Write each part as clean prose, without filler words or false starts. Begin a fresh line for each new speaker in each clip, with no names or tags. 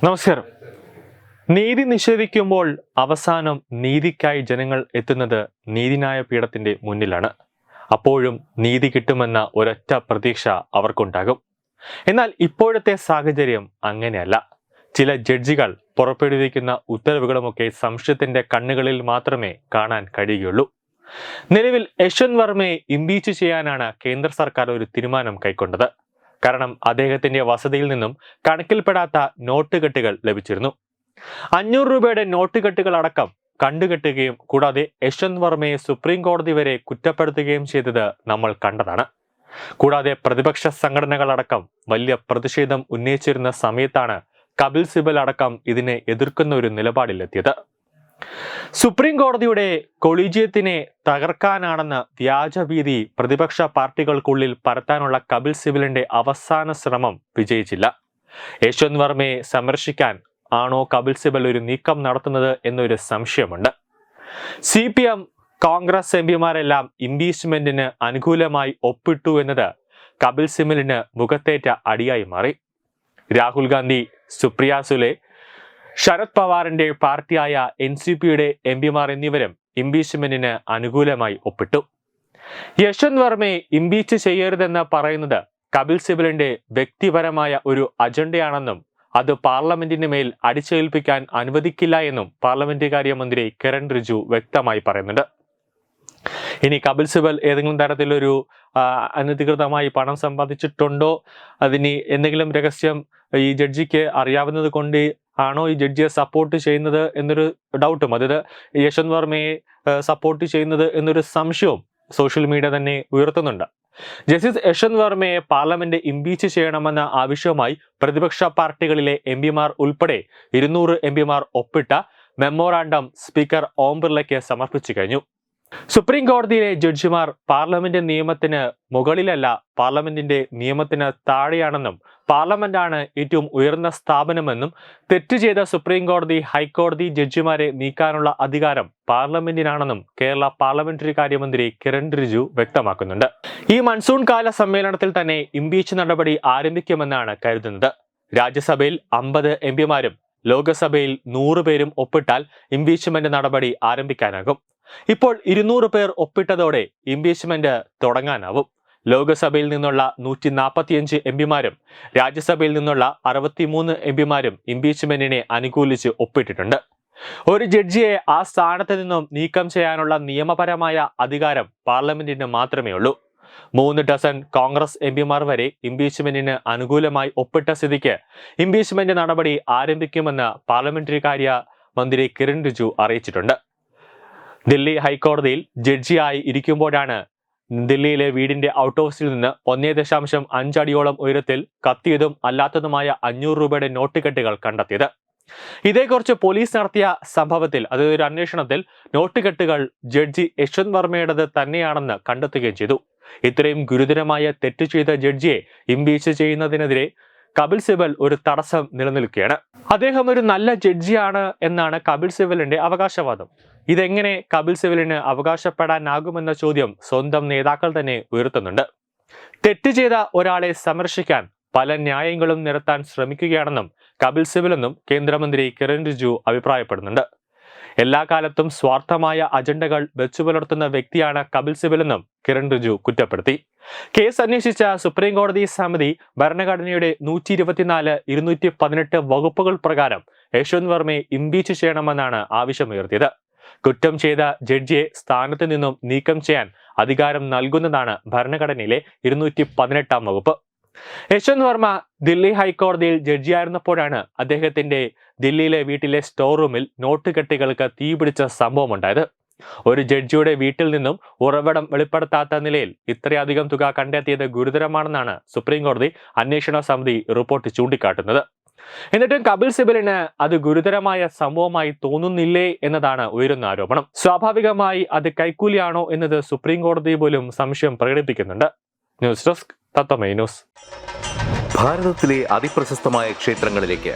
നമസ്കാരം. നീതി നിഷേധിക്കുമ്പോൾ അവസാനം നീതിക്കായി ജനങ്ങൾ എത്തുന്നത് നീതിന്യായ പീഠത്തിന്റെ മുന്നിലാണ്. അപ്പോഴും നീതി കിട്ടുമെന്ന ഒരൊറ്റ പ്രതീക്ഷ അവർക്കുണ്ടാകും. എന്നാൽ ഇപ്പോഴത്തെ സാഹചര്യം അങ്ങനെയല്ല. ചില ജഡ്ജികൾ പുറപ്പെടുവിക്കുന്ന ഉത്തരവുകളുമൊക്കെ സംശയത്തിന്റെ കണ്ണുകളിൽ മാത്രമേ കാണാൻ കഴിയുകയുള്ളൂ. നിലവിൽ യശ്വന്ത് വർമ്മയെ ഇംപീച്ച് ചെയ്യാനാണ് കേന്ദ്ര സർക്കാർ ഒരു തീരുമാനം കൈക്കൊണ്ടത്. കാരണം അദ്ദേഹത്തിന്റെ വസതിയിൽ നിന്നും കണക്കിൽപ്പെടാത്ത നോട്ടുകെട്ടുകൾ ലഭിച്ചിരുന്നു. 500 രൂപയുടെ നോട്ടുകെട്ടുകൾ അടക്കം കണ്ടുകെട്ടുകയും കൂടാതെ യശ്വന്ത് വർമ്മയെ സുപ്രീം കോടതി വരെ കുറ്റപ്പെടുത്തുകയും ചെയ്തത് നമ്മൾ കണ്ടതാണ്. കൂടാതെ പ്രതിപക്ഷ സംഘടനകളടക്കം വലിയ പ്രതിഷേധം ഉന്നയിച്ചിരുന്ന സമയത്താണ് കപിൽ സിബൽ അടക്കം ഇതിനെ എതിർക്കുന്ന ഒരു നിലപാടിലെത്തിയത്. സുപ്രീം കോടതിയുടെ കൊളീജിയത്തിനെ തകർക്കാനാണെന്ന വ്യാജഭീതി പ്രതിപക്ഷ പാർട്ടികൾക്കുള്ളിൽ പരത്താനുള്ള കപിൽ സിബലിന്റെ അവസാന ശ്രമം വിജയിച്ചില്ല. യശ്വന്ത് വർമ്മയെ സംരക്ഷിക്കാൻ ആണോ കപിൽ സിബൽ ഒരു നീക്കം നടത്തുന്നത് എന്നൊരു സംശയമുണ്ട്. CPM, കോൺഗ്രസ് എംപിമാരെല്ലാം ഇംപീച്ച്മെന്റിന് അനുകൂലമായി ഒപ്പിട്ടു എന്നത് കപിൽ സിബലിന് മുഖത്തേറ്റ അടിയായി മാറി. രാഹുൽ ഗാന്ധി, സുപ്രിയ സുലെ, ശരത് പവാറിന്റെ പാർട്ടിയായ NCPയുടെ എംപിമാർ എന്നിവരും ഇംപീച്ച്മെന്റിന് അനുകൂലമായി ഒപ്പിട്ടു. യശ്വന്ത് വർമ്മയെ ഇംപീച്ച് ചെയ്യരുതെന്ന് പറയുന്നത് കപിൽ സിബലിന്റെ വ്യക്തിപരമായ ഒരു അജണ്ടയാണെന്നും അത് പാർലമെന്റിന് മേൽ അടിച്ചേൽപ്പിക്കാൻ അനുവദിക്കില്ല എന്നും പാർലമെന്റ് കാര്യമന്ത്രി കിരൺ റിജിജു വ്യക്തമായി പറയുന്നുണ്ട്. ഇനി കപിൽ സിബൽ ഏതെങ്കിലും തരത്തിലൊരു അനധികൃതമായി പണം സമ്പാദിച്ചിട്ടുണ്ടോ, അതിന് എന്തെങ്കിലും രഹസ്യം ഈ ജഡ്ജിക്ക് അറിയാവുന്നത് കൊണ്ട് ആണോ ഈ ജഡ്ജിയെ സപ്പോർട്ട് ചെയ്യുന്നത് എന്നൊരു ഡൗട്ടും, അതായത് യശ്വന്ത് വർമ്മയെ സപ്പോർട്ട് ചെയ്യുന്നത് എന്നൊരു സംശയവും സോഷ്യൽ മീഡിയ തന്നെ ഉയർത്തുന്നുണ്ട്. ജസ്റ്റിസ് യശ്വന്ത് വർമ്മയെ പാർലമെന്റ് ഇംപീച്ച് ചെയ്യണമെന്ന ആവശ്യവുമായി പ്രതിപക്ഷ പാർട്ടികളിലെ എംപിമാർ ഉൾപ്പെടെ 200 എംപിമാർ ഒപ്പിട്ട മെമ്മോറാണ്ടം സ്പീക്കർ ഓം ബിർളയ്ക്ക് സമർപ്പിച്ചു കഴിഞ്ഞു. സുപ്രീം കോടതിയിലെ ജഡ്ജിമാർ പാർലമെന്റ് നിയമത്തിന് മുകളിലല്ല, പാർലമെന്റിന്റെ നിയമത്തിന് താഴെയാണെന്നും പാർലമെന്റാണ് ഏറ്റവും ഉയർന്ന സ്ഥാപനമെന്നും തെറ്റ് ചെയ്ത സുപ്രീം കോടതി, ഹൈക്കോടതി ജഡ്ജിമാരെ നീക്കാനുള്ള അധികാരം പാർലമെന്റിനാണെന്നും കേരള പാർലമെന്ററി കാര്യമന്ത്രി കിരൺ റിജിജു വ്യക്തമാക്കുന്നുണ്ട്. ഈ മൺസൂൺ കാല സമ്മേളനത്തിൽ തന്നെ ഇംപീച്ച് നടപടി ആരംഭിക്കുമെന്നാണ് കരുതുന്നത്. രാജ്യസഭയിൽ 50 എംപിമാരും ലോക്സഭയിൽ 100 പേരും ഒപ്പിട്ടാൽ ഇംപീച്ച്മെന്റ് നടപടി ആരംഭിക്കാനാകും. ഇപ്പോൾ 200 പേർ ഒപ്പിട്ടതോടെ ഇംപീച്ച്മെന്റ് തുടങ്ങാനാവും. ലോക്സഭയിൽ നിന്നുള്ള 145 എംപിമാരും രാജ്യസഭയിൽ നിന്നുള്ള 63 എംപിമാരും ഇംപീച്ച്മെന്റിനെ അനുകൂലിച്ച് ഒപ്പിട്ടിട്ടുണ്ട്. ഒരു ജഡ്ജിയെ ആ സ്ഥാനത്ത് നിന്നും നീക്കം ചെയ്യാനുള്ള നിയമപരമായ അധികാരം പാർലമെന്റിന് മാത്രമേ ഉള്ളൂ. 3 ഡസൻ കോൺഗ്രസ് എംപിമാർ വരെ ഇംപീച്ച്മെന്റിന് അനുകൂലമായി ഒപ്പിട്ട സ്ഥിതിക്ക് ഇംപീച്ച്മെന്റ് നടപടി ആരംഭിക്കുമെന്ന് പാർലമെന്ററി കാര്യ മന്ത്രി കിരൺ റിജിജു അറിയിച്ചിട്ടുണ്ട്. ദില്ലി ഹൈക്കോടതിയിൽ ജഡ്ജിയായി ഇരിക്കുമ്പോഴാണ് ദില്ലിയിലെ വീടിന്റെ ഔട്ട് ഹൗസിൽ നിന്ന് 1.5 അടിയോളം ഉയരത്തിൽ കത്തിയതും അല്ലാത്തതുമായ 500 രൂപയുടെ നോട്ടുകെട്ടുകൾ കണ്ടെത്തിയത്. ഇതേക്കുറിച്ച് പോലീസ് നടത്തിയ സംഭവത്തിൽ, അതായത് ഒരു അന്വേഷണത്തിൽ നോട്ടുകെട്ടുകൾ ജഡ്ജി യശ്വന്ത് വർമ്മയുടേത് തന്നെയാണെന്ന് കണ്ടെത്തുകയും ചെയ്തു. ഇത്രയും ഗുരുതരമായ തെറ്റ് ചെയ്ത ജഡ്ജിയെ ഇംപീച്ച് ചെയ്യുന്നതിനെതിരെ കപിൽ സിബൽ ഒരു തടസ്സം നിലനിൽക്കുകയാണ്. അദ്ദേഹം ഒരു നല്ല ജഡ്ജിയാണ് എന്നാണ് കപിൽ സിബലിന്റെ അവകാശവാദം. ഇതെങ്ങനെ കപിൽ സിബലിന് അവകാശപ്പെടാനാകുമെന്ന ചോദ്യം സ്വന്തം നേതാക്കൾ തന്നെ ഉയർത്തുന്നുണ്ട്. തെറ്റ് ചെയ്ത ഒരാളെ സംരക്ഷിക്കാൻ പല ന്യായങ്ങളും നിരത്താൻ ശ്രമിക്കുകയാണെന്നും കപിൽ സിബലെന്നും കേന്ദ്രമന്ത്രി കിരൺ റിജിജു അഭിപ്രായപ്പെടുന്നുണ്ട്. എല്ലാ കാലത്തും സ്വാർത്ഥമായ അജണ്ടകൾ വെച്ചുപുലർത്തുന്ന വ്യക്തിയാണ് കപിൽ സിബലെന്നും കിരൺ റിജിജു കുറ്റപ്പെടുത്തി. കേസ് അന്വേഷിച്ച സുപ്രീം കോടതി സമിതി ഭരണഘടനയുടെ 124, 218 വകുപ്പുകൾ പ്രകാരം യശ്വന്ത് വർമ്മയെ ഇംപീച്ച് ചെയ്യണമെന്നാണ് ആവശ്യമുയർത്തിയത്. കുറ്റം ചെയ്ത ജഡ്ജിയെ സ്ഥാനത്ത് നിന്നും നീക്കം ചെയ്യാൻ അധികാരം നൽകുന്നതാണ് ഭരണഘടനയിലെ 218 വകുപ്പ്. യശ്വന്ത് വർമ്മ ദില്ലി ഹൈക്കോടതിയിൽ ജഡ്ജിയായിരുന്നപ്പോഴാണ് അദ്ദേഹത്തിന്റെ ദില്ലിയിലെ വീട്ടിലെ സ്റ്റോർ റൂമിൽ നോട്ടുകെട്ടുകൾക്ക് തീപിടിച്ച സംഭവം ഉണ്ടായത്. ഒരു ജഡ്ജിയുടെ വീട്ടിൽ നിന്നും ഉറവിടം വെളിപ്പെടുത്താത്ത നിലയിൽ ഇത്രയധികം തുക കണ്ടെത്തിയത് ഗുരുതരമാണെന്നാണ് സുപ്രീം കോടതി അന്വേഷണ സമിതി റിപ്പോർട്ട് ചൂണ്ടിക്കാട്ടുന്നത്. എന്നിട്ടും കപിൽ സിബലിന് അത് ഗുരുതരമായ സംഭവമായി തോന്നുന്നില്ലേ എന്നതാണ് ഉയരുന്ന ആരോപണം. സ്വാഭാവികമായി അത് കൈക്കൂലിയാണോ എന്നത് സുപ്രീം കോടതി പോലും സംശയം പ്രകടിപ്പിക്കുന്നുണ്ട്. ന്യൂസ് ഡെസ്ക് തത്വമൈ ന്യൂസ്.
ഭാരതത്തിലെ അതിപ്രശസ്തമായ ക്ഷേത്രങ്ങളിലേക്ക്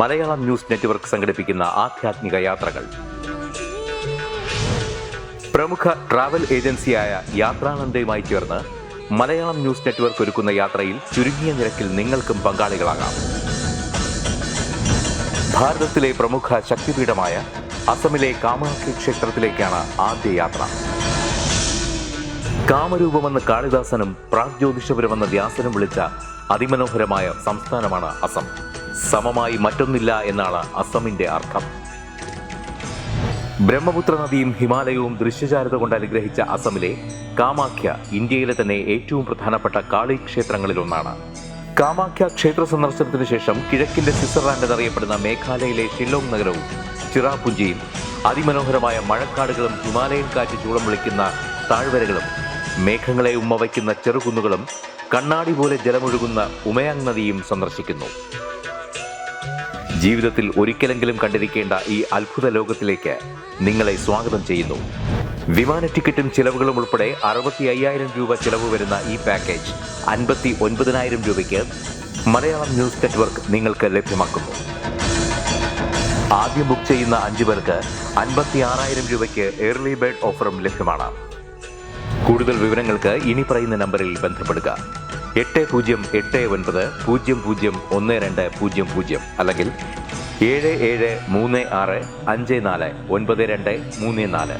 മലയാളം ന്യൂസ് നെറ്റ്വർക്ക് സംഘടിപ്പിക്കുന്ന ആധ്യാത്മിക യാത്രകൾ. പ്രമുഖ ട്രാവൽ ഏജൻസിയായ യാത്രാനന്ദയുമായി ചേർന്ന് മലയാളം ന്യൂസ് നെറ്റ്വർക്ക് ഒരുക്കുന്ന യാത്രയിൽ ചുരുങ്ങിയ നിരക്കിൽ നിങ്ങൾക്കും പങ്കാളികളാകാം. ഭാരതത്തിലെ പ്രമുഖ ശക്തിപീഠമായ അസമിലെ കാമാഖ്യ ക്ഷേത്രത്തിലേക്കാണ് ആദ്യ യാത്ര. കാമരൂപമെന്ന് കാളിദാസനും പ്രാഗ്ജ്യോതിഷപുരമെന്ന വ്യാസനും വിളിച്ച അതിമനോഹരമായ സംസ്ഥാനമാണ് അസം. സമമായി മറ്റൊന്നില്ല എന്നാണ് അസമിന്റെ അർത്ഥം. ബ്രഹ്മപുത്ര നദിയും ഹിമാലയവും ദൃശ്യചാരുത കൊണ്ട് അനുഗ്രഹിച്ച അസമിലെ കാമാഖ്യ ഇന്ത്യയിലെ തന്നെ ഏറ്റവും പ്രധാനപ്പെട്ട കാളി ക്ഷേത്രങ്ങളിലൊന്നാണ്. കാമാഖ്യ ക്ഷേത്ര സന്ദർശനത്തിന് ശേഷം കിഴക്കിന്റെ സ്വിറ്റ്സർലാൻഡ് എന്നറിയപ്പെടുന്ന മേഘാലയയിലെ ഷില്ലോങ് നഗരവും ചിറാപുഞ്ചിയും അതിമനോഹരമായ മഴക്കാടുകളും ഹിമാലയൻ കാറ്റ് ചൂളം വിളിക്കുന്ന താഴ്വരകളും മേഘങ്ങളെ ഉമ്മവയ്ക്കുന്ന ചെറുകുന്നുകളും കണ്ണാടി പോലെ ജലമൊഴുകുന്ന ഉമയാങ് നദിയും സന്ദർശിക്കുന്നു. ജീവിതത്തിൽ ഒരിക്കലെങ്കിലും കണ്ടിരിക്കേണ്ട ഈ അത്ഭുത ലോകത്തിലേക്ക് നിങ്ങളെ സ്വാഗതം ചെയ്യുന്നു. വിമാന ടിക്കറ്റും ചിലവുകളും ഉൾപ്പെടെ 65,000 രൂപ ചിലവ് വരുന്ന ഈ പാക്കേജ് 59,000 രൂപയ്ക്ക് മലയാളം ന്യൂസ് നെറ്റ്വർക്ക് നിങ്ങൾക്ക് ലഭ്യമാക്കുന്നു. ആദ്യം ബുക്ക് ചെയ്യുന്ന 5 പേർക്ക് 56,000 രൂപയ്ക്ക് ഏർലി ബേർഡ് ഓഫറും ലഭ്യമാണ്. കൂടുതൽ വിവരങ്ങൾക്ക് ഇനി പറയുന്ന നമ്പറിൽ ബന്ധപ്പെടുക. 8089001200 അല്ലെങ്കിൽ 7736549234.